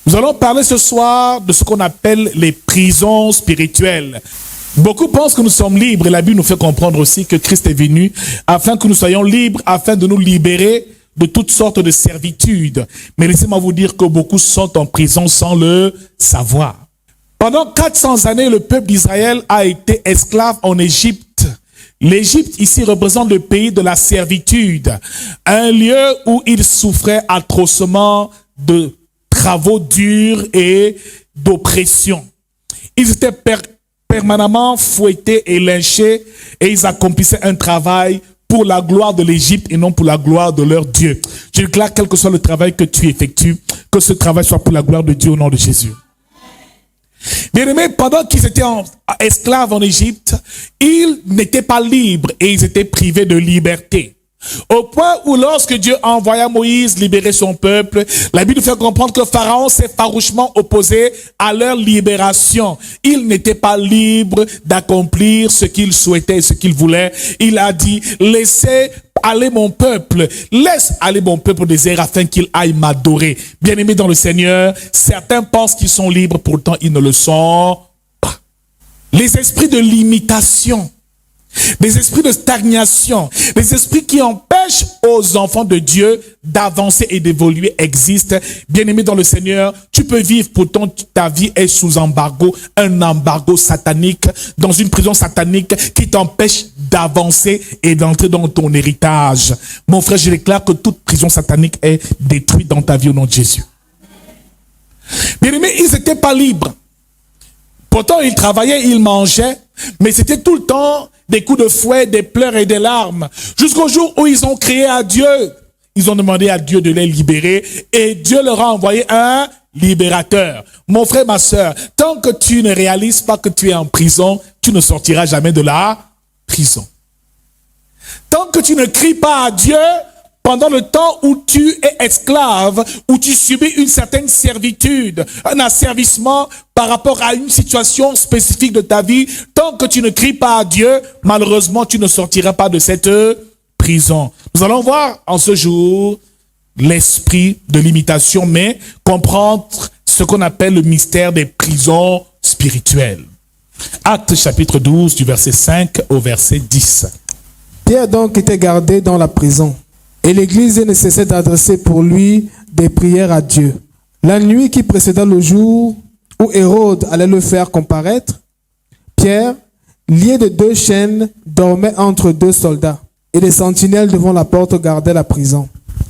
Nous allons parler ce soir de ce qu'on appelle les prisons spirituelles. Beaucoup pensent que nous sommes libres et la Bible nous fait comprendre aussi que Christ est venu afin que nous soyons libres, afin de nous libérer de toutes sortes de servitudes. Mais laissez-moi vous dire que beaucoup sont en prison sans le savoir. Pendant 400 années, le peuple d'Israël a été esclave en Égypte. L'Égypte ici représente le pays de la servitude, un lieu où ils souffraient atrocement de travaux durs et d'oppression. Ils étaient permanemment fouettés et lynchés et ils accomplissaient un travail pour la gloire de l'Égypte et non pour la gloire de leur Dieu. Je déclare, quel que soit le travail que tu effectues, que ce travail soit pour la gloire de Dieu au nom de Jésus. Bien-aimés, pendant qu'ils étaient esclaves en Égypte, ils n'étaient pas libres et ils étaient privés de liberté. Au point où lorsque Dieu envoya Moïse libérer son peuple, la Bible nous fait comprendre que Pharaon s'est farouchement opposé à leur libération. Ils n'étaient pas libres d'accomplir ce qu'ils souhaitaient, ce qu'ils voulaient. Il a dit, laissez aller mon peuple, laisse aller mon peuple au désert afin qu'il aille m'adorer. Bien-aimés dans le Seigneur, certains pensent qu'ils sont libres, pourtant ils ne le sont pas. Les esprits de limitation, des esprits de stagnation, des esprits qui empêchent aux enfants de Dieu d'avancer et d'évoluer existent. Bien-aimé dans le Seigneur, tu peux vivre, pourtant ta vie est sous embargo, un embargo satanique, dans une prison satanique qui t'empêche d'avancer et d'entrer dans ton héritage. Mon frère, je déclare que toute prison satanique est détruite dans ta vie au nom de Jésus. Bien-aimé, ils n'étaient pas libres. Pourtant, ils travaillaient, ils mangeaient, mais c'était tout le temps des coups de fouet, des pleurs et des larmes. Jusqu'au jour où ils ont crié à Dieu. Ils ont demandé à Dieu de les libérer et Dieu leur a envoyé un libérateur. Mon frère, ma sœur, tant que tu ne réalises pas que tu es en prison, tu ne sortiras jamais de la prison. Tant que tu ne cries pas à Dieu, pendant le temps où tu es esclave, où tu subis une certaine servitude, un asservissement par rapport à une situation spécifique de ta vie, tant que tu ne cries pas à Dieu, malheureusement, tu ne sortiras pas de cette prison. Nous allons voir en ce jour l'esprit de l'imitation, mais comprendre ce qu'on appelle le mystère des prisons spirituelles. Actes chapitre 12, du verset 5 au verset 10. Pierre donc était gardé dans la prison. Et l'Église ne cessait d'adresser pour lui des prières à Dieu. La nuit qui précéda le jour où Hérode allait le faire comparaître, Pierre, lié de 2 chaînes, dormait entre 2 soldats. Et les sentinelles devant la porte gardaient la prison.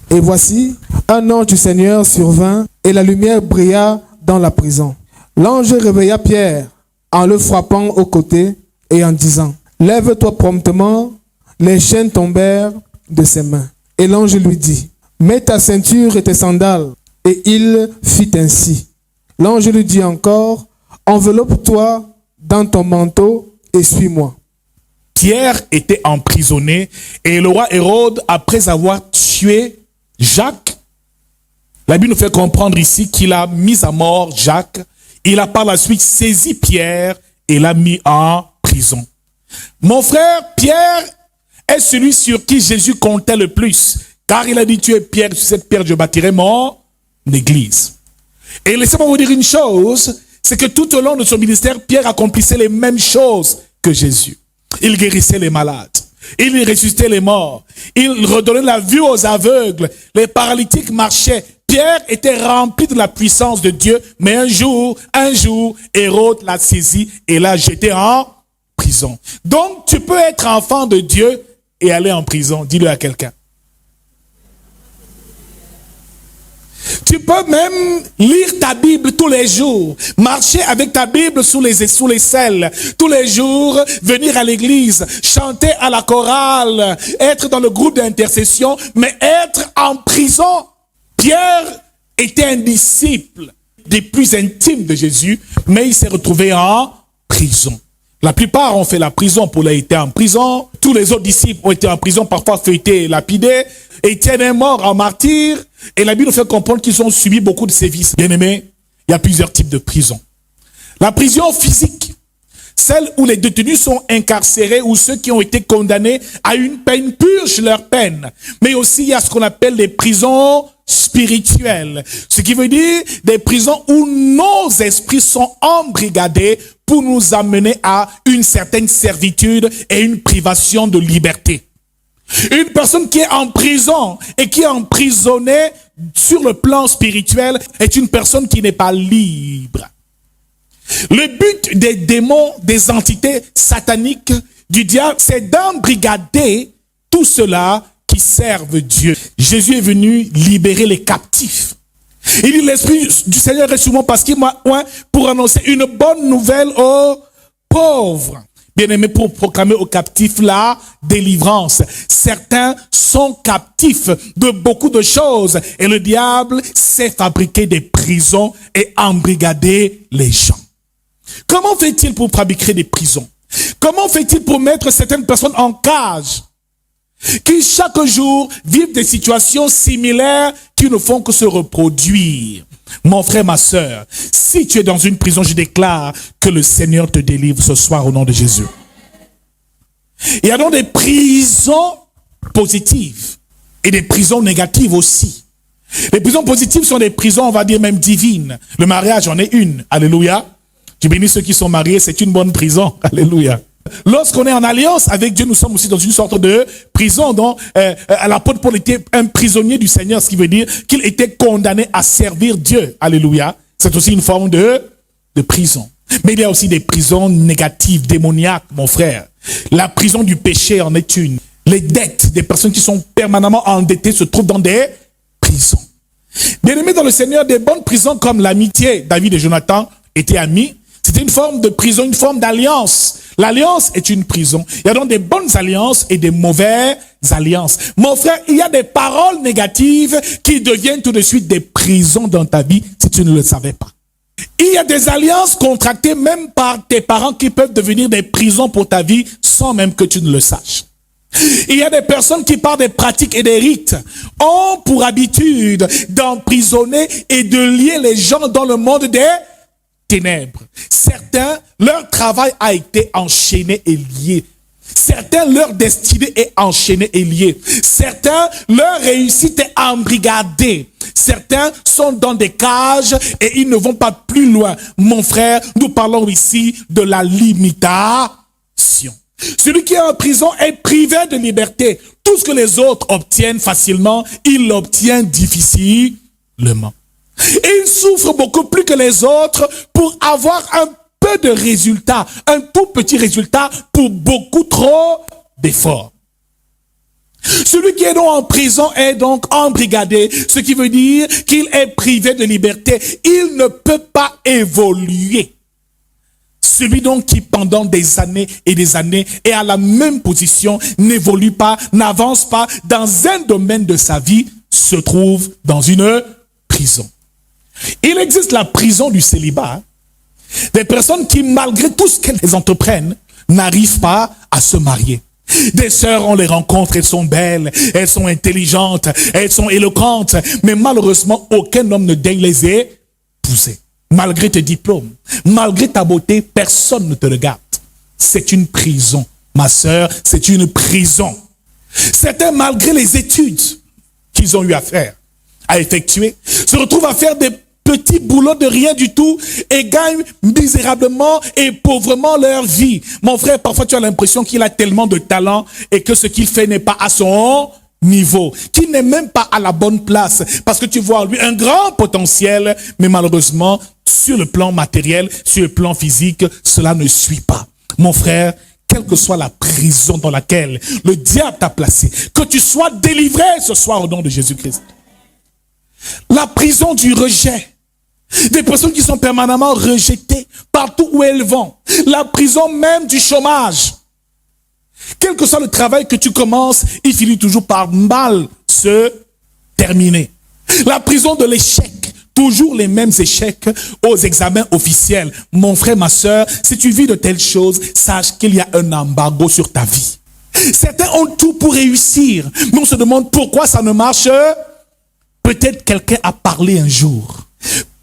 Et voici, un ange du Seigneur survint, et la lumière brilla dans la prison. L'ange réveilla Pierre en le frappant au côté et en disant, « Lève-toi promptement. » Les chaînes tombèrent de ses mains. Et l'ange lui dit, « Mets ta ceinture et tes sandales. » Et il fit ainsi. L'ange lui dit encore, « Enveloppe-toi dans ton manteau et suis-moi. » Pierre était emprisonné et le roi Hérode, après avoir tué Jacques, la Bible nous fait comprendre ici qu'il a mis à mort Jacques. Il a par la suite saisi Pierre et l'a mis en prison. Mon frère, Pierre est celui sur qui Jésus comptait le plus. Car il a dit, tu es Pierre, sur cette pierre je bâtirai mon église. Et laissez-moi vous dire une chose, c'est que tout au long de son ministère, Pierre accomplissait les mêmes choses que Jésus. Il guérissait les malades. Il ressuscitait les morts. Il redonnait la vue aux aveugles. Les paralytiques marchaient. Pierre était rempli de la puissance de Dieu. Mais un jour, Hérode l'a saisi et l'a jeté en prison. Donc, tu peux être enfant de Dieu et aller en prison. Dis-le à quelqu'un. Tu peux même lire ta Bible tous les jours, marcher avec ta Bible sous les selles, tous les jours venir à l'église, chanter à la chorale, être dans le groupe d'intercession, mais être en prison. Pierre était un disciple des plus intimes de Jésus, mais il s'est retrouvé en prison. La plupart ont fait la prison. Paul a été en prison. Tous les autres disciples ont été en prison, parfois feuilletés et lapidés. Étienne est mort en martyr. Et la Bible nous fait comprendre qu'ils ont subi beaucoup de sévices. Bien-aimés, il y a plusieurs types de prisons. La prison physique, celle où les détenus sont incarcérés ou ceux qui ont été condamnés à une peine purgent leur peine. Mais aussi, il y a ce qu'on appelle les prisons spirituelles. Ce qui veut dire des prisons où nos esprits sont embrigadés pour nous amener à une certaine servitude et une privation de liberté. Une personne qui est en prison et qui est emprisonnée sur le plan spirituel est une personne qui n'est pas libre. Le but des démons, des entités sataniques du diable, c'est d'embrigader tout cela qui servent Dieu. Jésus est venu libérer les captifs. Il dit l'Esprit du Seigneur est sur moi parce qu'il m'a oint pour annoncer une bonne nouvelle aux pauvres. Bien-aimés, pour proclamer aux captifs la délivrance. Certains sont captifs de beaucoup de choses et le diable sait fabriquer des prisons et embrigader les gens. Comment fait-il pour fabriquer des prisons? Comment fait-il pour mettre certaines personnes en cage qui chaque jour vivent des situations similaires qui ne font que se reproduire? Mon frère, ma sœur, si tu es dans une prison, je déclare que le Seigneur te délivre ce soir au nom de Jésus. Il y a donc des prisons positives et des prisons négatives aussi. Les prisons positives sont des prisons, on va dire même divines. Le mariage en est une. Alléluia. Je bénis ceux qui sont mariés, c'est une bonne prison. Alléluia. Lorsqu'on est en alliance avec Dieu, nous sommes aussi dans une sorte de prison dont l'apôtre Paul était un prisonnier du Seigneur, ce qui veut dire qu'il était condamné à servir Dieu. Alléluia. C'est aussi une forme de prison. Mais il y a aussi des prisons négatives, démoniaques, mon frère. La prison du péché en est une. Les dettes des personnes qui sont permanemment endettées se trouvent dans des prisons. Bien-aimés dans le Seigneur, des bonnes prisons comme l'amitié. David et Jonathan étaient amis. C'était une forme de prison, une forme d'alliance. L'alliance est une prison. Il y a donc des bonnes alliances et des mauvaises alliances. Mon frère, il y a des paroles négatives qui deviennent tout de suite des prisons dans ta vie si tu ne le savais pas. Il y a des alliances contractées même par tes parents qui peuvent devenir des prisons pour ta vie sans même que tu ne le saches. Il y a des personnes qui par des pratiques et des rites ont pour habitude d'emprisonner et de lier les gens dans le monde des ténèbres. Certains, leur travail a été enchaîné et lié. Certains, leur destinée est enchaînée et liée. Certains, leur réussite est embrigadée. Certains sont dans des cages et ils ne vont pas plus loin. Mon frère, nous parlons ici de la limitation. Celui qui est en prison est privé de liberté. Tout ce que les autres obtiennent facilement, il l'obtient difficilement. Et il souffre beaucoup plus que les autres pour avoir un peu de résultat, un tout petit résultat pour beaucoup trop d'efforts. Celui qui est donc en prison est donc embrigadé, ce qui veut dire qu'il est privé de liberté. Il ne peut pas évoluer. Celui donc qui pendant des années et des années est à la même position, n'évolue pas, n'avance pas dans un domaine de sa vie, se trouve dans une prison. Il existe la prison du célibat. Des personnes qui, malgré tout ce qu'elles entreprennent, n'arrivent pas à se marier. Des sœurs, on les rencontre, elles sont belles, elles sont intelligentes, elles sont éloquentes, mais malheureusement, aucun homme ne daigne les épouser. Malgré tes diplômes, malgré ta beauté, personne ne te regarde. C'est une prison, ma sœur, c'est une prison. Certains, malgré les études qu'ils ont eu à faire, à effectuer, se retrouvent à faire des petits boulots de rien du tout et gagnent misérablement et pauvrement leur vie. Mon frère, parfois tu as l'impression qu'il a tellement de talent et que ce qu'il fait n'est pas à son niveau, qu'il n'est même pas à la bonne place, parce que tu vois en lui un grand potentiel, mais malheureusement, sur le plan matériel, sur le plan physique, cela ne suit pas. Mon frère, quelle que soit la prison dans laquelle le diable t'a placé, que tu sois délivré ce soir au nom de Jésus-Christ. La prison du rejet. Des personnes qui sont permanemment rejetées partout où elles vont. La prison même du chômage. Quel que soit le travail que tu commences, il finit toujours par mal se terminer. La prison de l'échec. Toujours les mêmes échecs aux examens officiels. Mon frère, ma sœur, si tu vis de telles choses, sache qu'il y a un embargo sur ta vie. Certains ont tout pour réussir, mais on se demande pourquoi ça ne marche. Peut-être quelqu'un a parlé un jour.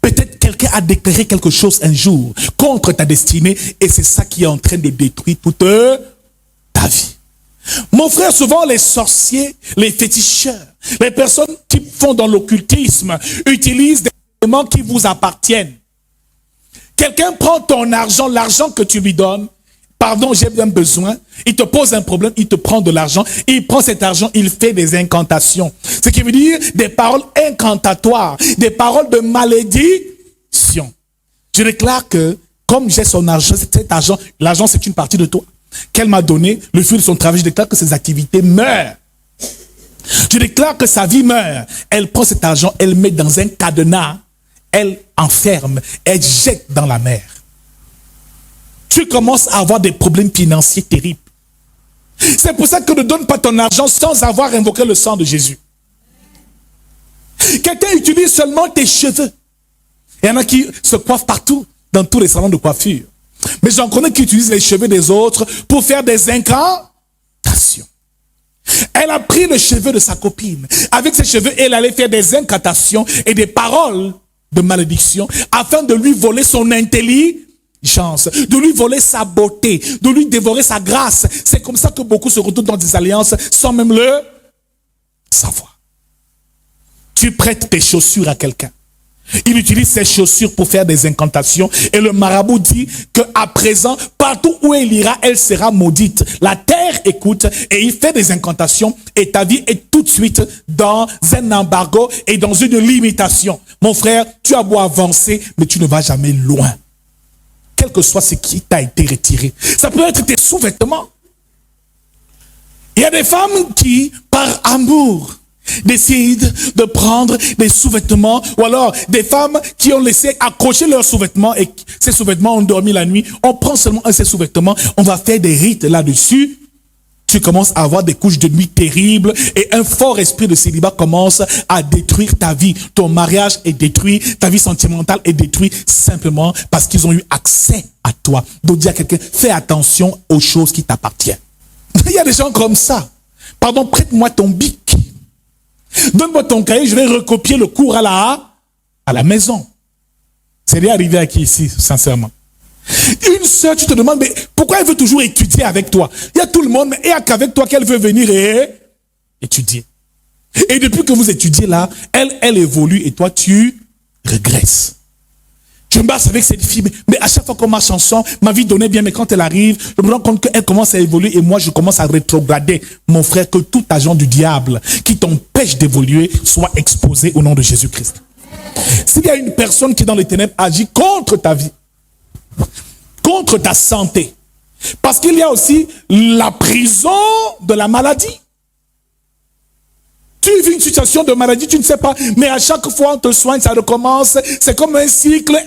Peut-être quelqu'un a déclaré quelque chose un jour contre ta destinée et c'est ça qui est en train de détruire toute ta vie. Mon frère, souvent les sorciers, les féticheurs, les personnes qui qui font dans l'occultisme utilisent des éléments qui vous appartiennent. Quelqu'un prend ton argent, l'argent que tu lui donnes. Pardon, j'ai bien besoin. Il te pose un problème, il te prend de l'argent. Il prend cet argent, il fait des incantations. Ce qui veut dire des paroles incantatoires, des paroles de malédiction. Je déclare que, comme j'ai son argent, cet argent, l'argent c'est une partie de toi, qu'elle m'a donné, le fruit de son travail, je déclare que ses activités meurent. Je déclare que sa vie meurt. Elle prend cet argent, elle met dans un cadenas, elle enferme, elle jette dans la mer. Tu commences à avoir des problèmes financiers terribles. C'est pour ça que ne donne pas ton argent sans avoir invoqué le sang de Jésus. Quelqu'un utilise seulement tes cheveux. Il y en a qui se coiffent partout, dans tous les salons de coiffure. Mais j'en connais qui utilisent les cheveux des autres pour faire des incantations. Elle a pris le cheveu de sa copine. Avec ses cheveux, elle allait faire des incantations et des paroles de malédiction afin de lui voler son intelligence, de lui voler sa beauté, de lui dévorer sa grâce. C'est comme ça que beaucoup se retrouvent dans des alliances sans même le savoir. Tu prêtes tes chaussures à quelqu'un. Il utilise ses chaussures pour faire des incantations et le marabout dit qu'à présent, partout où elle ira, elle sera maudite. La terre écoute et il fait des incantations et ta vie est tout de suite dans un embargo et dans une limitation. Mon frère, tu as beau avancer, mais tu ne vas jamais loin. Quel que soit ce qui t'a été retiré. Ça peut être tes sous-vêtements. Il y a des femmes qui, par amour, décident de prendre des sous-vêtements, ou alors des femmes qui ont laissé accrocher leurs sous-vêtements et ces sous-vêtements ont dormi la nuit. On prend seulement un de ces sous-vêtements, on va faire des rites là-dessus. Tu commences à avoir des couches de nuit terribles et un fort esprit de célibat commence à détruire ta vie. Ton mariage est détruit, ta vie sentimentale est détruite simplement parce qu'ils ont eu accès à toi. Donc dis à quelqu'un, fais attention aux choses qui t'appartiennent. Il y a des gens comme ça. Pardon, prête-moi ton bic. Donne-moi ton cahier, je vais recopier le cours à la maison. C'est déjà arrivé à qui ici, sincèrement? Une sœur, tu te demandes, mais pourquoi elle veut toujours étudier avec toi? Il y a tout le monde, mais il n'y a qu'avec toi qu'elle veut venir et étudier. Et depuis que vous étudiez là, elle évolue et toi, tu régresses. Je me bats avec cette fille, mais à chaque fois qu'on marche ensemble, ma vie donnait bien, mais quand elle arrive, je me rends compte qu'elle commence à évoluer et moi, je commence à rétrograder. Mon frère, que tout agent du diable qui t'empêche d'évoluer soit exposé au nom de Jésus-Christ. S'il y a une personne qui dans les ténèbres agit contre ta vie, contre ta santé, parce qu'il y a aussi la prison de la maladie. Tu vis une situation de maladie, tu ne sais pas, mais à chaque fois on te soigne, ça recommence. C'est comme un cycle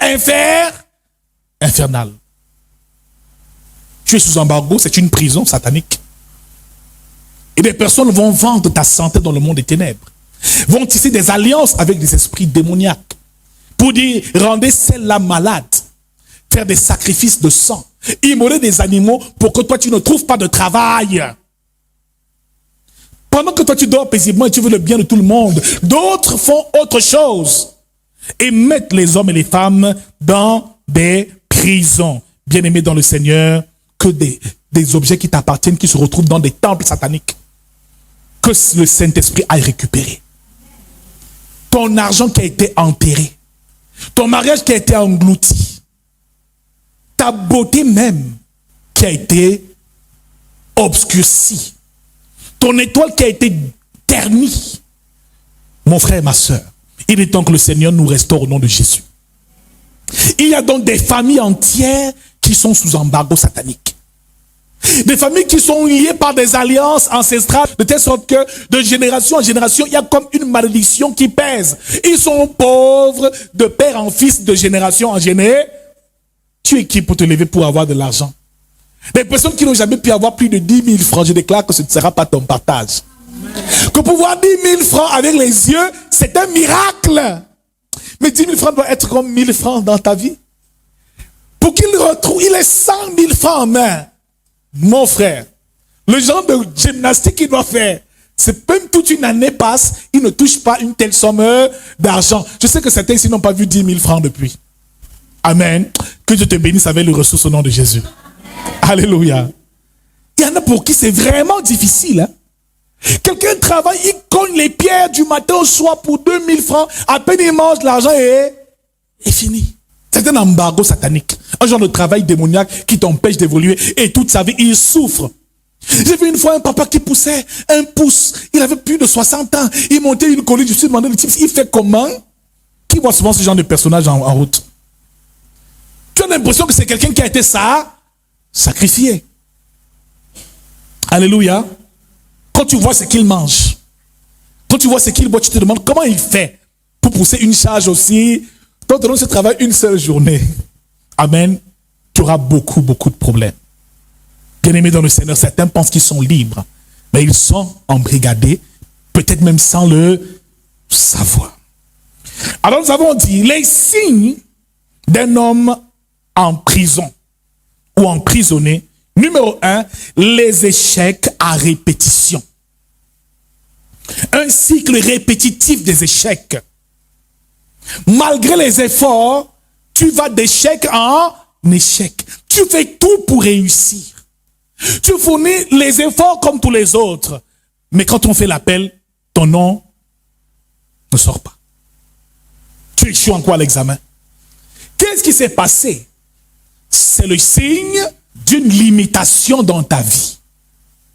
infernal. Tu es sous embargo, c'est une prison satanique. Et des personnes vont vendre ta santé dans le monde des ténèbres. Vont tisser des alliances avec des esprits démoniaques. Pour dire, rendez celle-là malade. Faire des sacrifices de sang. Immoler des animaux pour que toi tu ne trouves pas de travail. Pendant que toi tu dors paisiblement et tu veux le bien de tout le monde, d'autres font autre chose et mettent les hommes et les femmes dans des prisons. Bien-aimés dans le Seigneur, que des objets qui t'appartiennent, qui se retrouvent dans des temples sataniques, que le Saint-Esprit aille récupérer. Ton argent qui a été enterré, ton mariage qui a été englouti, ta beauté même qui a été obscurcie, ton étoile qui a été ternie. Mon frère et ma soeur, il est temps que le Seigneur nous restaure au nom de Jésus. Il y a donc des familles entières qui sont sous embargo satanique. Des familles qui sont liées par des alliances ancestrales, de telle sorte que de génération en génération, il y a comme une malédiction qui pèse. Ils sont pauvres de père en fils, de génération en génération. Tu es qui pour te lever pour avoir de l'argent? Des personnes qui n'ont jamais pu avoir plus de 10 000 francs, je déclare que ce ne sera pas ton partage. Que pouvoir 10 000 francs avec les yeux, c'est un miracle. Mais 10 000 francs doivent être comme 1 000 francs dans ta vie. Pour qu'il retrouve, il est 100 000 francs en main. Mon frère, le genre de gymnastique qu'il doit faire, c'est même toute une année passe, il ne touche pas une telle somme d'argent. Je sais que certains ici n'ont pas vu 10 000 francs depuis. Amen. Que Dieu te bénisse avec les ressources au nom de Jésus. Alléluia. Il y en a pour qui c'est vraiment difficile. Hein? Quelqu'un travaille, il cogne les pierres du matin au soir pour 2000 francs. À peine il mange, l'argent est fini. C'est un embargo satanique. Un genre de travail démoniaque qui t'empêche d'évoluer. Et toute sa vie, il souffre. J'ai vu une fois un papa qui poussait un pouce. Il avait plus de 60 ans. Il montait une colline. Je me suis demandé, il fait comment? Qui voit souvent ce genre de personnage en route? Tu as l'impression que c'est quelqu'un qui a été sacrifié. Alléluia. Quand tu vois ce qu'il mange, quand tu vois ce qu'il boit, tu te demandes comment il fait pour pousser une charge aussi. Quand on se travaille une seule journée, amen, tu auras beaucoup de problèmes. Bien-aimés dans le Seigneur, certains pensent qu'ils sont libres, mais ils sont embrigadés, peut-être même sans le savoir. Alors nous avons dit, les signes d'un homme en prison ou emprisonné. Numéro 1, les échecs à répétition. Un cycle répétitif des échecs. Malgré les efforts, tu vas d'échec en échec. Tu fais tout pour réussir. Tu fournis les efforts comme tous les autres. Mais quand on fait l'appel, ton nom ne sort pas. Tu échoues en quoi à l'examen? Qu'est-ce qui s'est passé? C'est le signe d'une limitation dans ta vie.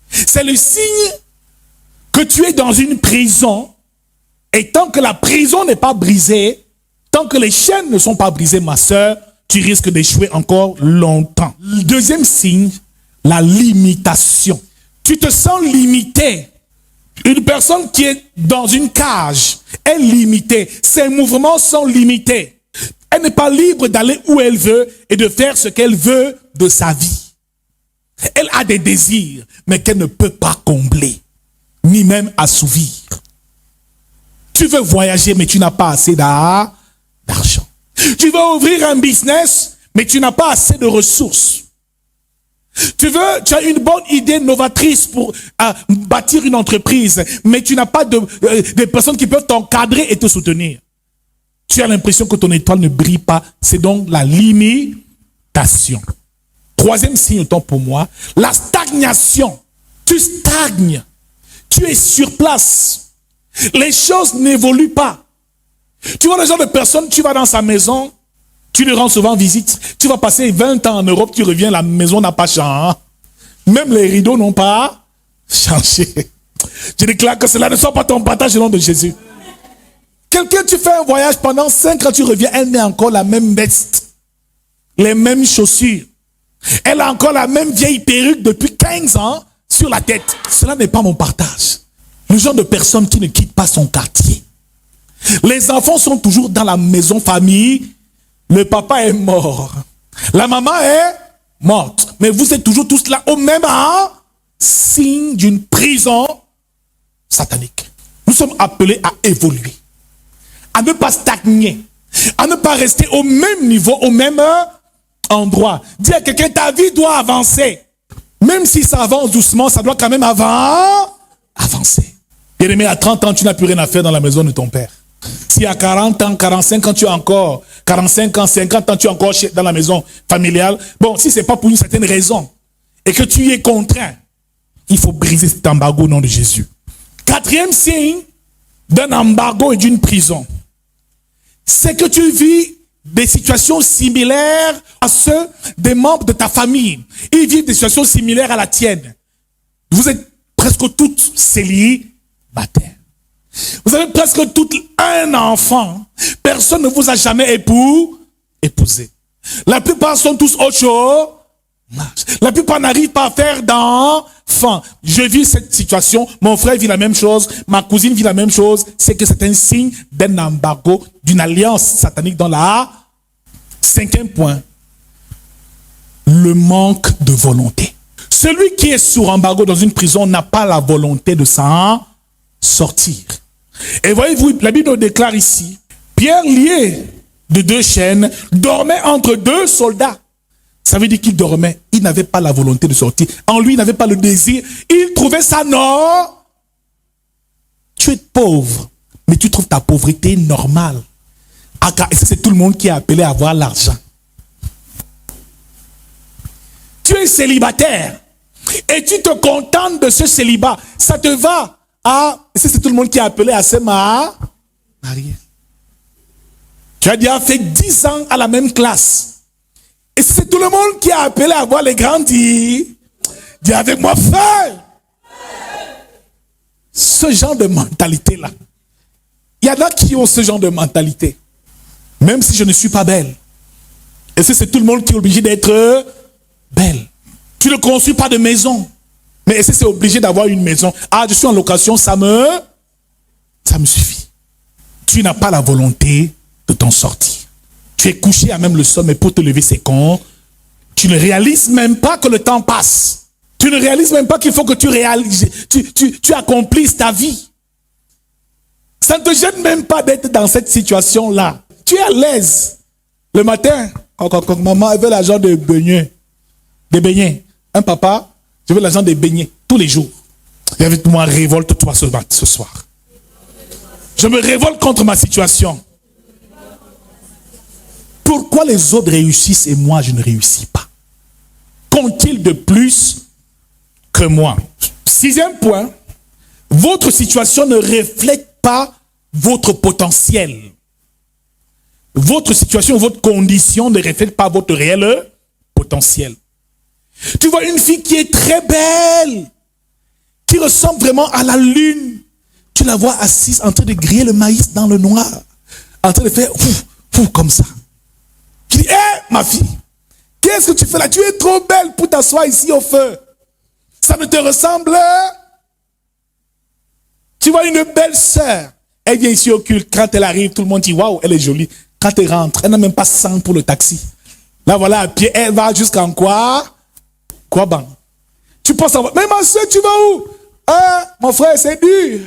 C'est le signe que tu es dans une prison et tant que la prison n'est pas brisée, tant que les chaînes ne sont pas brisées, ma sœur, tu risques d'échouer encore longtemps. Le deuxième signe, la limitation. Tu te sens limité. Une personne qui est dans une cage est limitée. Ses mouvements sont limités. Elle n'est pas libre d'aller où elle veut et de faire ce qu'elle veut de sa vie. Elle a des désirs, mais qu'elle ne peut pas combler, ni même assouvir. Tu veux voyager, mais tu n'as pas assez d'argent. Tu veux ouvrir un business, mais tu n'as pas assez de ressources. Tu as une bonne idée novatrice pour bâtir une entreprise, mais tu n'as pas de personnes qui peuvent t'encadrer et te soutenir. Tu as l'impression que ton étoile ne brille pas. C'est donc la limitation. Troisième signe, autant pour moi, la stagnation. Tu stagnes. Tu es sur place. Les choses n'évoluent pas. Tu vois le genre de personne, tu vas dans sa maison, tu lui rends souvent visite. Tu vas passer 20 ans en Europe, tu reviens, la maison n'a pas changé. Même les rideaux n'ont pas changé. Je déclare que cela ne soit pas ton partage au nom de Jésus. Quelqu'un, tu fais un voyage pendant 5 ans, tu reviens, elle met encore la même veste, les mêmes chaussures. Elle a encore la même vieille perruque depuis 15 ans sur la tête. Cela n'est pas mon partage. Le genre de personne qui ne quitte pas son quartier. Les enfants sont toujours dans la maison famille. Le papa est mort. La maman est morte. Mais vous êtes toujours tous là au même signe d'une prison satanique. Nous sommes appelés à évoluer. À ne pas stagner. À ne pas rester au même niveau, au même endroit. Dis à quelqu'un, ta vie doit avancer. Même si ça avance doucement, ça doit quand même avancer. Bien-aimé, à 30 ans, tu n'as plus rien à faire dans la maison de ton père. Si à 40 ans, 45 ans, tu es encore, 45 ans, 50 ans, tu es encore dans la maison familiale, bon, si ce n'est pas pour une certaine raison, et que tu y es contraint, il faut briser cet embargo au nom de Jésus. Quatrième signe d'un embargo et d'une prison, c'est que tu vis des situations similaires à ceux des membres de ta famille. Ils vivent des situations similaires à la tienne. Vous êtes presque toutes célibataires. Vous avez presque toutes un enfant. Personne ne vous a jamais épousé. La plupart sont tous au chômage. La plupart n'arrivent pas à faire d'enfants. Je vis cette situation, mon frère vit la même chose, ma cousine vit la même chose. C'est que c'est un signe d'un embargo, d'une alliance satanique dans la. Cinquième point, le manque de volonté. Celui qui est sous embargo dans une prison n'a pas la volonté de s'en sortir. Et voyez-vous, la Bible déclare ici, Pierre lié de 2 chaînes dormait entre 2 soldats. Ça veut dire qu'il dormait, il n'avait pas la volonté de sortir. En lui, il n'avait pas le désir. Il trouvait ça normal. Tu es pauvre, mais tu trouves ta pauvreté normale. Et ça, c'est tout le monde qui est appelé à avoir l'argent. Tu es célibataire. et tu te contentes de ce célibat, ça te va à... C'est tout le monde qui est appelé à se marier. Tu as déjà fait 10 ans à la même classe. Et c'est tout le monde qui est appelé à voir les grands dire, dis avec moi, frère. Ce genre de mentalité-là. Il y en a qui ont ce genre de mentalité. Même si je ne suis pas belle. Et c'est tout le monde qui est obligé d'être belle. Tu ne construis pas de maison. Mais c'est obligé d'avoir une maison. Ah, je suis en location, ça me suffit. Tu n'as pas la volonté de t'en sortir. Tu es couché à même le sol, mais pour te lever, c'est con. Tu ne réalises même pas que le temps passe. Tu ne réalises même pas qu'il faut que tu réalises, tu accomplisses ta vie. Ça ne te gêne même pas d'être dans cette situation-là. Tu es à l'aise. Le matin, quand maman elle veut l'argent de beignets, des beignets. Un papa, je veux l'argent des beignets tous les jours. Et avec moi, révolte-toi ce soir. Je me révolte contre ma situation. Pourquoi les autres réussissent et moi je ne réussis pas? Qu'ont-ils de plus que moi? 6e point, votre situation ne reflète pas votre potentiel. Votre situation, votre condition ne reflète pas votre réel potentiel. Tu vois une fille qui est très belle, qui ressemble vraiment à la lune. Tu la vois assise en train de griller le maïs dans le noir, en train de faire fou comme ça. Tu dis, ma fille, qu'est-ce que tu fais là? Tu es trop belle pour t'asseoir ici au feu. Ça ne te ressemble? Tu vois une belle sœur, elle vient ici au culte. Quand elle arrive, tout le monde dit, waouh, elle est jolie. Quand elle rentre, elle n'a même pas 100 pour le taxi. Là, voilà, à pied, elle va jusqu'en quoi? Quoi, ban? Tu penses avoir, mais ma soeur, tu vas où? Mon frère, c'est dur.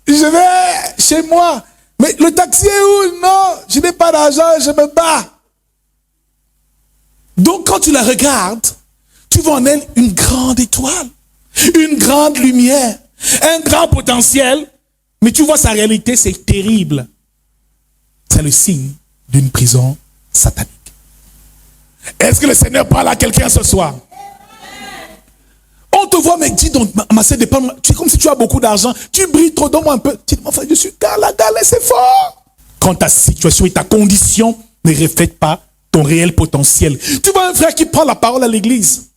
Je vais chez moi. Mais le taxi est où? Non, je n'ai pas d'argent, je me bats. Donc, quand tu la regardes, tu vois en elle une grande étoile, une grande lumière, un grand potentiel, mais tu vois sa réalité, c'est terrible. C'est le signe d'une prison satanique. Est-ce que le Seigneur parle à quelqu'un ce soir? On te voit, mais dis donc, ma sœur, tu es comme si tu as beaucoup d'argent, tu brilles trop, donne-moi un peu. Tu dis, mon frère, je suis galère, c'est fort. Quand ta situation et ta condition ne reflètent pas ton réel potentiel. Tu vois un frère qui prend la parole à l'église.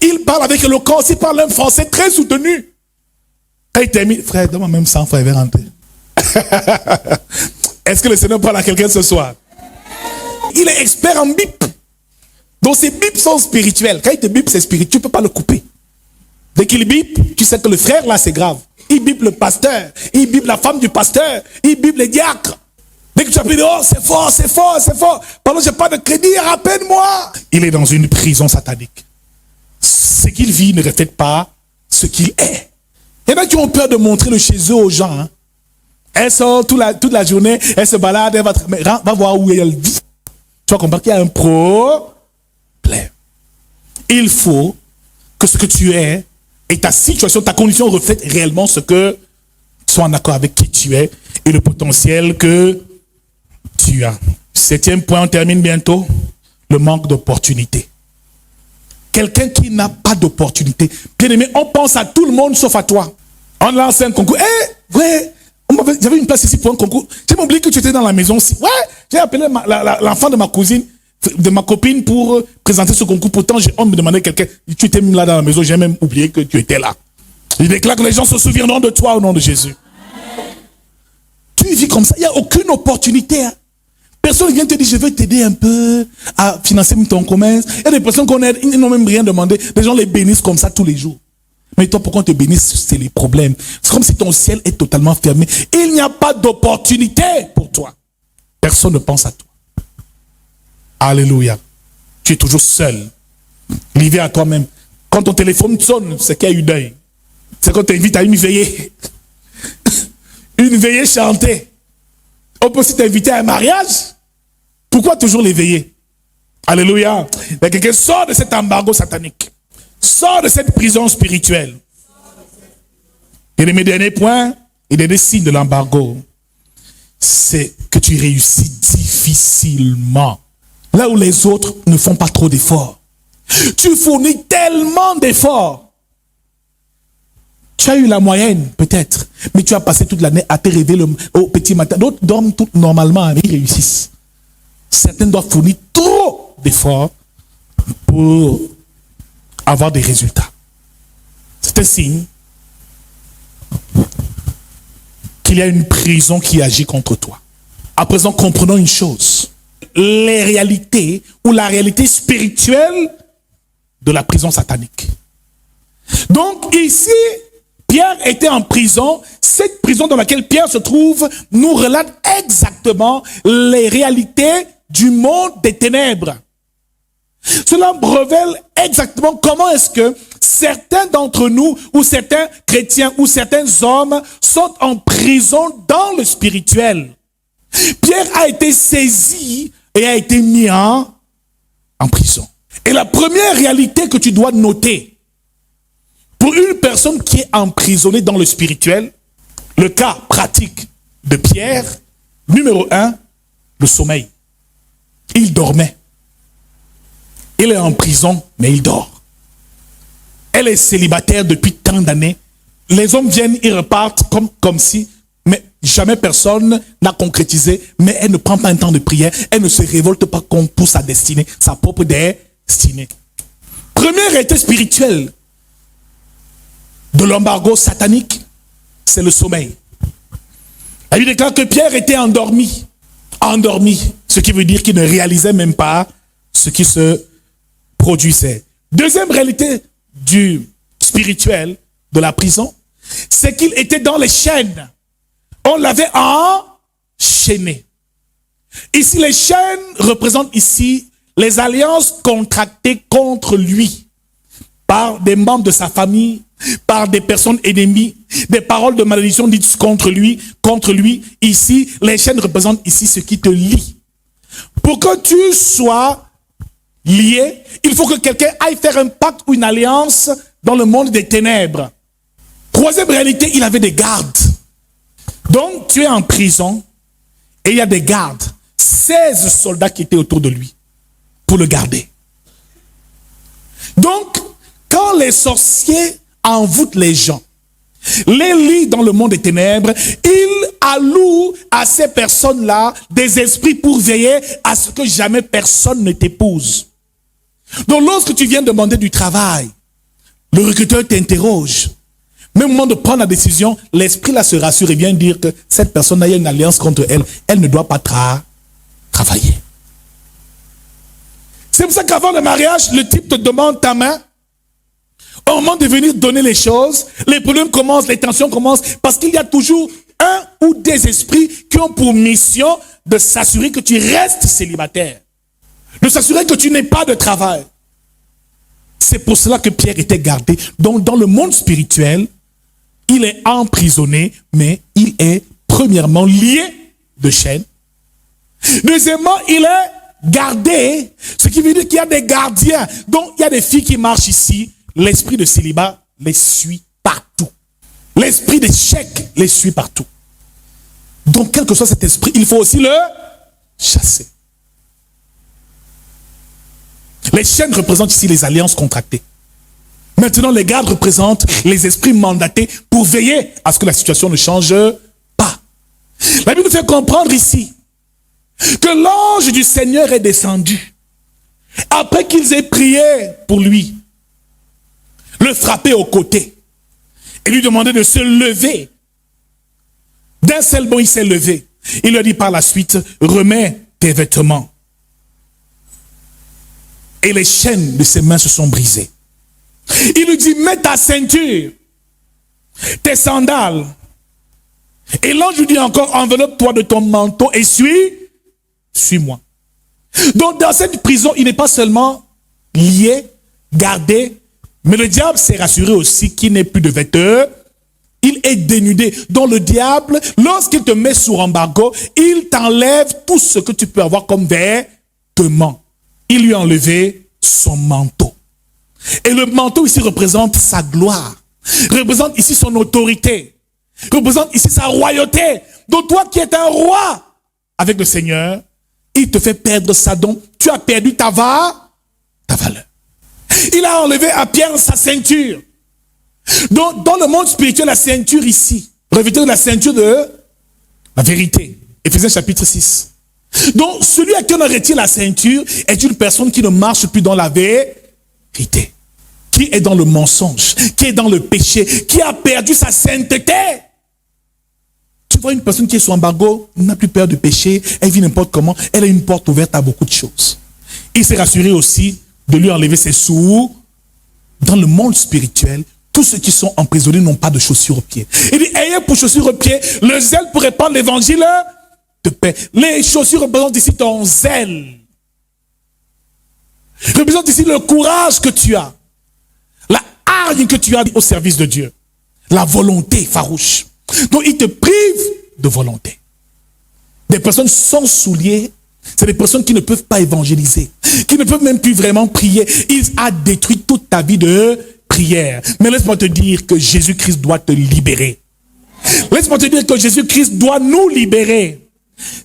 Il parle avec éloquence, il parle un français très soutenu. Quand il termine, frère, donne-moi même 100 frères, il va rentrer. Est-ce que le Seigneur parle à quelqu'un ce soir? Il est expert en bip. Donc ces bips sont spirituels. Quand il te bip, c'est spirituel, tu ne peux pas le couper. Dès qu'il bip, tu sais que le frère là, c'est grave. Il bip le pasteur, il bip la femme du pasteur, il bip les diacres. Dès que tu appelles, oh, c'est fort, c'est fort, c'est fort. Pardon, j'ai pas de crédit, rappelle-moi. Il est dans une prison satanique. Ce qu'il vit ne reflète pas ce qu'il est. Il y en a qui ont peur de montrer le chez eux aux gens. Hein. Elle sort toute la journée, elle se balade, elle va voir où elle vit. Tu vas comprendre qu'il y a un problème. Il faut que ce que tu es et ta situation, ta condition reflètent réellement ce que soit en accord avec qui tu es et le potentiel que tu as. 7e point, on termine bientôt. Le manque d'opportunité. Quelqu'un qui n'a pas d'opportunité. Bien aimé, on pense à tout le monde sauf à toi. On lance un concours. Ouais, j'avais une place ici pour un concours. J'ai oublié que tu étais dans la maison aussi. Ouais, j'ai appelé l'enfant de ma cousine, de ma copine pour présenter ce concours. Pourtant, on me demandait quelqu'un. Tu étais même là dans la maison, j'ai même oublié que tu étais là. Il déclare que les gens se souviendront de toi au nom de Jésus. Tu vis comme ça, il n'y a aucune opportunité. Hein. Personne ne vient te dire, je veux t'aider un peu à financer ton commerce. Il y a des personnes qu'on aide, ils n'ont même rien demandé. Les gens les bénissent comme ça tous les jours. Mais toi, pourquoi on te bénisse? C'est les problèmes. C'est comme si ton ciel est totalement fermé. Il n'y a pas d'opportunité pour toi. Personne ne pense à toi. Alléluia. Tu es toujours seul. Livré à toi-même. Quand ton téléphone sonne, c'est qu'il y a eu deuil. C'est qu'on t'invite à une veillée. Une veillée chantée. On peut aussi t'inviter à un mariage. Pourquoi toujours les veillées? Alléluia. Mais quelqu'un sort de cet embargo satanique. Sors de cette prison spirituelle. Et mes derniers points, il y a des signes de l'embargo. C'est que tu réussis difficilement. Là où les autres ne font pas trop d'efforts, Tu fournis tellement d'efforts. Tu as eu la moyenne, peut-être, mais tu as passé toute l'année à te réveiller au petit matin. D'autres dorment tout normalement, mais ils réussissent. Certains doivent fournir trop d'efforts pour avoir des résultats. C'est un signe qu'il y a une prison qui agit contre toi. À présent, comprenons une chose. Les réalités ou la réalité spirituelle de la prison satanique. Donc ici, Pierre était en prison. Cette prison dans laquelle Pierre se trouve nous relate exactement les réalités du monde des ténèbres. Cela révèle exactement comment est-ce que certains d'entre nous, ou certains chrétiens, ou certains hommes sont en prison dans le spirituel. Pierre a été saisi et a été mis en prison. Et la première réalité que tu dois noter, pour une personne qui est emprisonnée dans le spirituel, le cas pratique de Pierre, numéro 1, le sommeil. Il dormait. Il est en prison, mais il dort. Elle est célibataire depuis tant d'années. Les hommes viennent, ils repartent comme si, mais jamais personne n'a concrétisé. Mais elle ne prend pas un temps de prière. Elle ne se révolte pas pour sa destinée, sa propre destinée. Première réalité spirituelle de l'embargo satanique, c'est le sommeil. La Bible déclare que Pierre était endormi. Endormi, ce qui veut dire qu'il ne réalisait même pas ce qui se produisait. Deuxième réalité du spirituel de la prison, c'est qu'il était dans les chaînes. On l'avait enchaîné. Ici, les chaînes représentent ici les alliances contractées contre lui par des membres de sa famille, par des personnes ennemies, des paroles de malédiction dites contre lui. Ici, les chaînes représentent ici ce qui te lie. Pour que tu sois lié, il faut que quelqu'un aille faire un pacte ou une alliance dans le monde des ténèbres. Troisième réalité, il avait des gardes. Donc, tu es en prison et il y a des gardes. 16 soldats qui étaient autour de lui pour le garder. Donc, quand les sorciers envoûtent les gens, les lient dans le monde des ténèbres, ils allouent à ces personnes-là des esprits pour veiller à ce que jamais personne ne t'épouse. Donc lorsque tu viens demander du travail, le recruteur t'interroge. Même au moment de prendre la décision, l'esprit là se rassure et vient dire que cette personne-là, il y a une alliance contre elle. Elle ne doit pas travailler. C'est pour ça qu'avant le mariage, le type te demande ta main. Au moment de venir donner les choses, les problèmes commencent, les tensions commencent, parce qu'il y a toujours un ou des esprits qui ont pour mission de s'assurer que tu restes célibataire, de s'assurer que tu n'aies pas de travail. C'est pour cela que Pierre était gardé. Donc dans le monde spirituel, il est emprisonné, mais il est premièrement lié de chaînes. Deuxièmement, il est gardé, ce qui veut dire qu'il y a des gardiens. Donc il y a des filles qui marchent ici. L'esprit de célibat les suit partout. L'esprit d'échec les suit partout. Donc, quel que soit cet esprit, il faut aussi le chasser. Les chaînes représentent ici les alliances contractées. Maintenant, les gardes représentent les esprits mandatés pour veiller à ce que la situation ne change pas. La Bible nous fait comprendre ici que l'ange du Seigneur est descendu après qu'ils aient prié pour lui, le frapper au côté et lui demander de se lever. D'un seul bond, il s'est levé. Il lui a dit par la suite, remets tes vêtements. Et les chaînes de ses mains se sont brisées. Il lui dit, mets ta ceinture, tes sandales. Et l'ange lui dit encore, enveloppe-toi de ton manteau et suis-moi. Donc dans cette prison, il n'est pas seulement lié, gardé, mais le diable s'est rassuré aussi qu'il n'est plus de vêtements. Il est dénudé. Donc le diable, lorsqu'il te met sous embargo, il t'enlève tout ce que tu peux avoir comme vêtements. Il lui a enlevé son manteau. Et le manteau ici représente sa gloire, représente ici son autorité, représente ici sa royauté. Donc toi qui es un roi avec le Seigneur, il te fait perdre ça. Donc tu as perdu ta valeur. Il a enlevé à Pierre sa ceinture. Donc, dans le monde spirituel, la ceinture ici, revêtir de la ceinture de la vérité. Éphésiens chapitre 6. Donc, celui à qui on a retiré la ceinture est une personne qui ne marche plus dans la vérité, qui est dans le mensonge, qui est dans le péché, qui a perdu sa sainteté. Tu vois une personne qui est sous embargo, n'a plus peur du péché, elle vit n'importe comment, elle a une porte ouverte à beaucoup de choses. Il s'est rassuré aussi de lui enlever ses sous. Dans le monde spirituel, tous ceux qui sont emprisonnés n'ont pas de chaussures aux pieds. Il dit, ayez pour chaussures aux pieds le zèle pour répandre l'évangile de paix. Les chaussures représentent ici ton zèle. Représentent ici le courage que tu as. La hargne que tu as au service de Dieu. La volonté farouche. Donc il te prive de volonté. Des personnes sans souliers, c'est des personnes qui ne peuvent pas évangéliser, qui ne peuvent même plus vraiment prier. Il a détruit toute ta vie de prière. Mais laisse-moi te dire que Jésus-Christ doit te libérer. Laisse-moi te dire que Jésus-Christ doit nous libérer.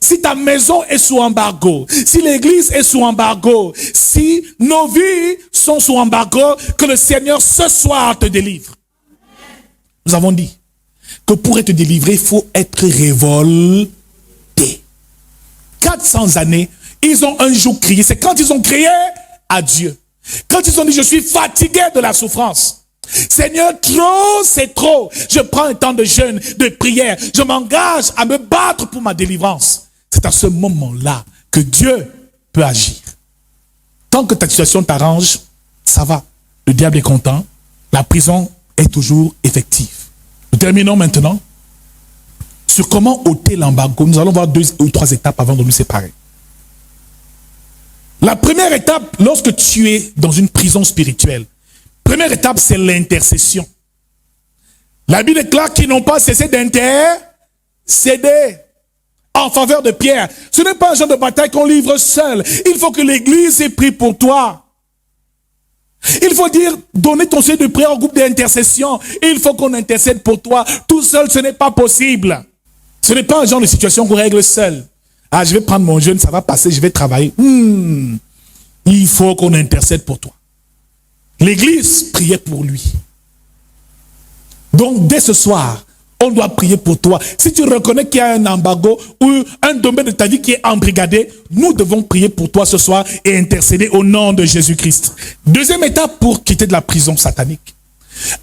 Si ta maison est sous embargo, si l'église est sous embargo, si nos vies sont sous embargo, que le Seigneur ce soir te délivre. Nous avons dit que pour être délivré, il faut être révolté. 400 années, ils ont un jour crié. C'est quand ils ont crié à Dieu. Quand ils ont dit, je suis fatigué de la souffrance. Seigneur, trop, c'est trop. Je prends un temps de jeûne, de prière. Je m'engage à me battre pour ma délivrance. C'est à ce moment-là que Dieu peut agir. Tant que ta situation t'arrange, ça va. Le diable est content. La prison est toujours effective. Nous terminons maintenant sur comment ôter l'embargo. Nous allons voir 2 ou 3 étapes avant de nous séparer. La première étape, lorsque tu es dans une prison spirituelle, première étape, c'est l'intercession. La Bible déclare qu'ils n'ont pas cessé d'intercéder en faveur de Pierre. Ce n'est pas un genre de bataille qu'on livre seul. Il faut que l'église ait pris pour toi. Il faut dire, donner ton sujet de prière au groupe d'intercession. Il faut qu'on intercède pour toi. Tout seul, ce n'est pas possible. Ce n'est pas un genre de situation qu'on règle seul. Ah, je vais prendre mon jeûne, ça va passer, je vais travailler. Il faut qu'on intercède pour toi. L'église priait pour lui. Donc, dès ce soir, on doit prier pour toi. Si tu reconnais qu'il y a un embargo ou un domaine de ta vie qui est embrigadé, nous devons prier pour toi ce soir et intercéder au nom de Jésus-Christ. Deuxième étape pour quitter de la prison satanique.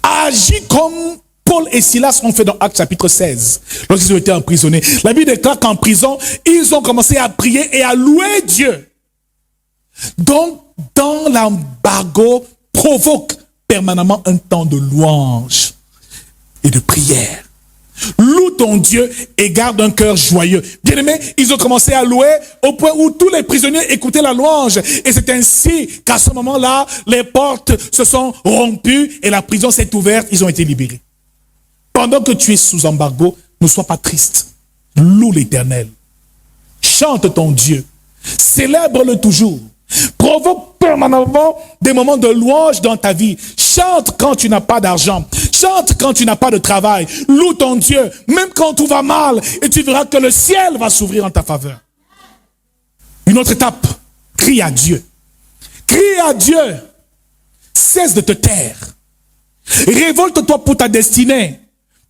Agis comme Paul et Silas ont fait dans Actes chapitre 16, lorsqu'ils ont été emprisonnés. La Bible déclare qu'en prison, ils ont commencé à prier et à louer Dieu. Donc, dans l'embargo, provoque permanemment un temps de louange et de prière. Loue ton Dieu et garde un cœur joyeux. Bien-aimés, ils ont commencé à louer au point où tous les prisonniers écoutaient la louange. Et c'est ainsi qu'à ce moment-là, les portes se sont rompues et la prison s'est ouverte. Ils ont été libérés. Pendant que tu es sous embargo, ne sois pas triste. Loue l'Éternel. Chante ton Dieu. Célèbre-le toujours. Provoque permanemment des moments de louange dans ta vie. Chante quand tu n'as pas d'argent. Chante quand tu n'as pas de travail. Loue ton Dieu, même quand tout va mal, et tu verras que le ciel va s'ouvrir en ta faveur. Une autre étape, crie à Dieu. Crie à Dieu. Cesse de te taire. Révolte-toi pour ta destinée.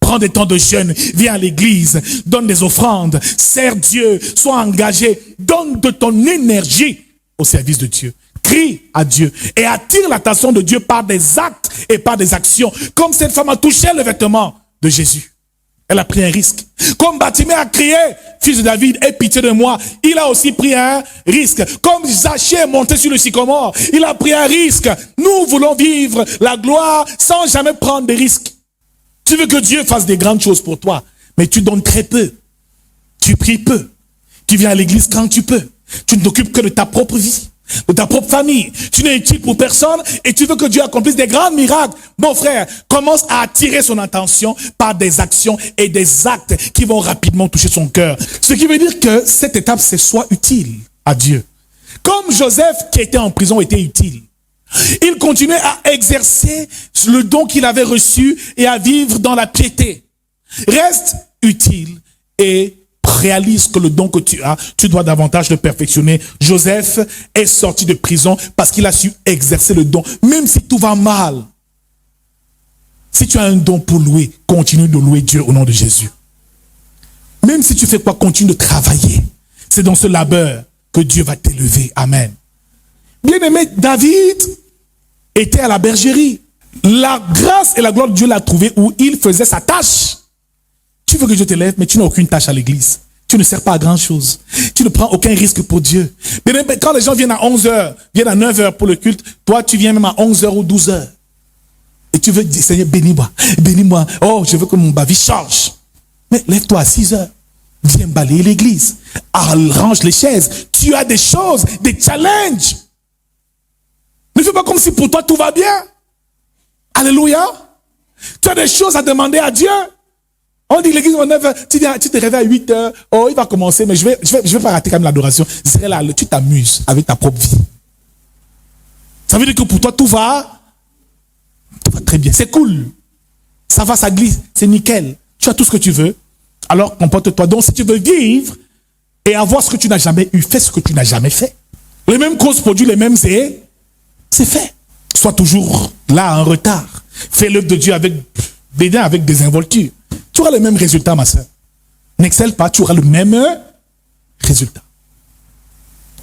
Prends des temps de jeûne, viens à l'église, donne des offrandes, sers Dieu, sois engagé, donne de ton énergie au service de Dieu. Crie à Dieu et attire l'attention de Dieu par des actes et par des actions. Comme cette femme a touché le vêtement de Jésus. Elle a pris un risque. Comme Bartimée a crié, fils de David, aie pitié de moi. Il a aussi pris un risque. Comme Zachée est monté sur le sycomore, il a pris un risque. Nous voulons vivre la gloire sans jamais prendre des risques. Tu veux que Dieu fasse des grandes choses pour toi, mais tu donnes très peu. Tu pries peu. Tu viens à l'église quand tu peux. Tu ne t'occupes que de ta propre vie, de ta propre famille. Tu n'es utile pour personne et tu veux que Dieu accomplisse des grands miracles. Mon frère, commence à attirer son attention par des actions et des actes qui vont rapidement toucher son cœur. Ce qui veut dire que cette étape, c'est soit utile à Dieu. Comme Joseph qui était en prison était utile. Il continuait à exercer le don qu'il avait reçu et à vivre dans la piété. Reste utile et réalise que le don que tu as, tu dois davantage le perfectionner. Joseph est sorti de prison parce qu'il a su exercer le don. Même si tout va mal, si tu as un don pour louer, continue de louer Dieu au nom de Jésus. Même si tu fais quoi, continue de travailler. C'est dans ce labeur que Dieu va t'élever. Amen. Bien-aimé, David était à la bergerie. La grâce et la gloire de Dieu l'a trouvé où il faisait sa tâche. Tu veux que Dieu t'élève, mais tu n'as aucune tâche à l'église. Tu ne sers pas à grand chose. Tu ne prends aucun risque pour Dieu. Bien-aimé, quand les gens viennent à 11h, viennent à 9h pour le culte, toi tu viens même à 11h ou 12h. Et tu veux dire, Seigneur, bénis-moi, bénis-moi. Oh, je veux que mon vie change. Mais lève-toi à 6h. Viens balayer l'église. Arrange les chaises. Tu as des choses, des challenges. Ne fais pas comme si pour toi tout va bien. Alléluia. Tu as des choses à demander à Dieu. On dit l'église à 9h, tu te réveilles à 8h. Oh, il va commencer, mais je vais pas rater quand même l'adoration. Tu t'amuses avec ta propre vie. Ça veut dire que pour toi tout va très bien. C'est cool. Ça va, ça glisse. C'est nickel. Tu as tout ce que tu veux. Alors comporte-toi. Donc si tu veux vivre et avoir ce que tu n'as jamais eu, fais ce que tu n'as jamais fait. Les mêmes causes produisent les mêmes c'est fait. Sois toujours là en retard. Fais l'œuvre de Dieu avec désinvolture. Tu auras le même résultat, ma soeur. N'excelle pas, tu auras le même résultat.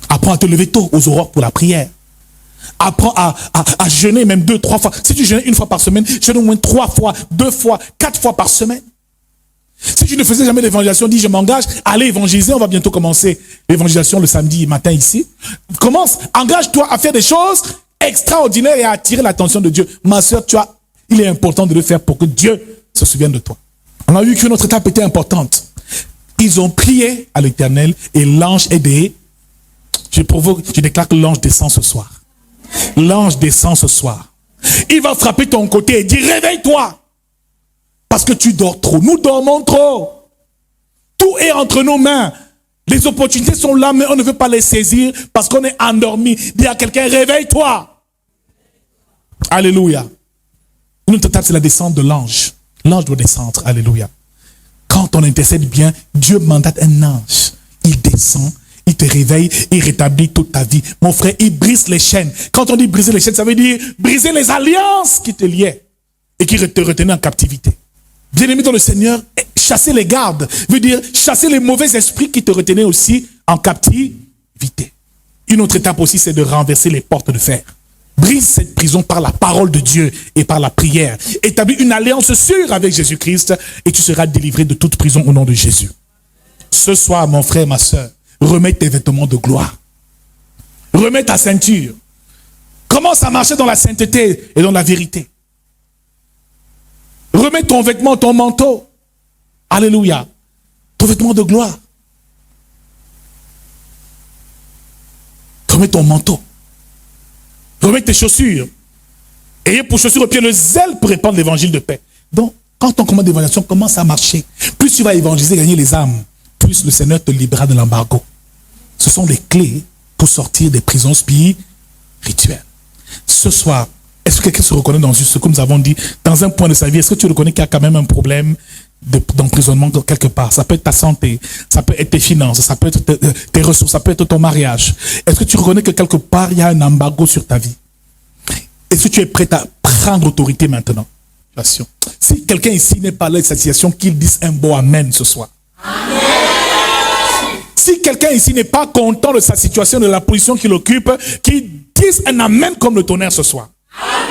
Apprends à te lever tôt aux aurores pour la prière. Apprends à jeûner même 2, 3 fois. Si tu jeûnes 1 fois par semaine, jeûne au moins 3 fois, 2 fois, 4 fois par semaine. Si tu ne faisais jamais l'évangélisation, dis je m'engage, allez évangéliser, on va bientôt commencer l'évangélisation le samedi matin ici. Commence, engage-toi à faire des choses extraordinaires et à attirer l'attention de Dieu. Ma soeur, il est important de le faire pour que Dieu se souvienne de toi. On a vu que notre étape était importante. Ils ont prié à l'Éternel et l'ange est des... Je déclare que l'ange descend ce soir. L'ange descend ce soir. Il va frapper ton côté et dire réveille-toi. Parce que tu dors trop. Nous dormons trop. Tout est entre nos mains. Les opportunités sont là, mais on ne veut pas les saisir parce qu'on est endormi. Dis à quelqu'un, réveille-toi. Alléluia. Notre étape, c'est la descente de l'ange. L'ange doit descendre. Alléluia. Quand on intercède bien, Dieu mandate un ange. Il descend, il te réveille, il rétablit toute ta vie. Mon frère, il brise les chaînes. Quand on dit briser les chaînes, ça veut dire briser les alliances qui te liaient et qui te retenaient en captivité. Bien-aimé dans le Seigneur, chasser les gardes veut dire chasser les mauvais esprits qui te retenaient aussi en captivité. Une autre étape aussi, c'est de renverser les portes de fer. Brise cette prison par la parole de Dieu et par la prière. Établis une alliance sûre avec Jésus-Christ et tu seras délivré de toute prison au nom de Jésus. Ce soir, mon frère, ma soeur, remets tes vêtements de gloire. Remets ta ceinture. Commence à marcher dans la sainteté et dans la vérité. Remets ton vêtement, ton manteau. Alléluia. Ton vêtement de gloire. Remets ton manteau. Remets tes chaussures. Ayez pour chaussures au pied le zèle pour répandre l'évangile de paix. Donc, quand on commence l'évangélisation, commence à marcher. Plus tu vas évangéliser, gagner les âmes, plus le Seigneur te libérera de l'embargo. Ce sont les clés pour sortir des prisons spirituelles. Ce soir, est-ce que quelqu'un se reconnaît dans ce que nous avons dit, dans un point de sa vie? Est-ce que tu reconnais qu'il y a quand même un problème d'emprisonnement quelque part? Ça peut être ta santé, ça peut être tes finances, ça peut être tes ressources, ça peut être ton mariage. Est-ce que tu reconnais que quelque part, il y a un embargo sur ta vie? Est-ce que tu es prêt à prendre autorité maintenant? Si quelqu'un ici n'est pas là de cette situation, qu'il dise un beau amen ce soir. Amen. Si quelqu'un ici n'est pas content de sa situation, de la position qu'il occupe, qu'il dise un amen comme le tonnerre ce soir. Amen.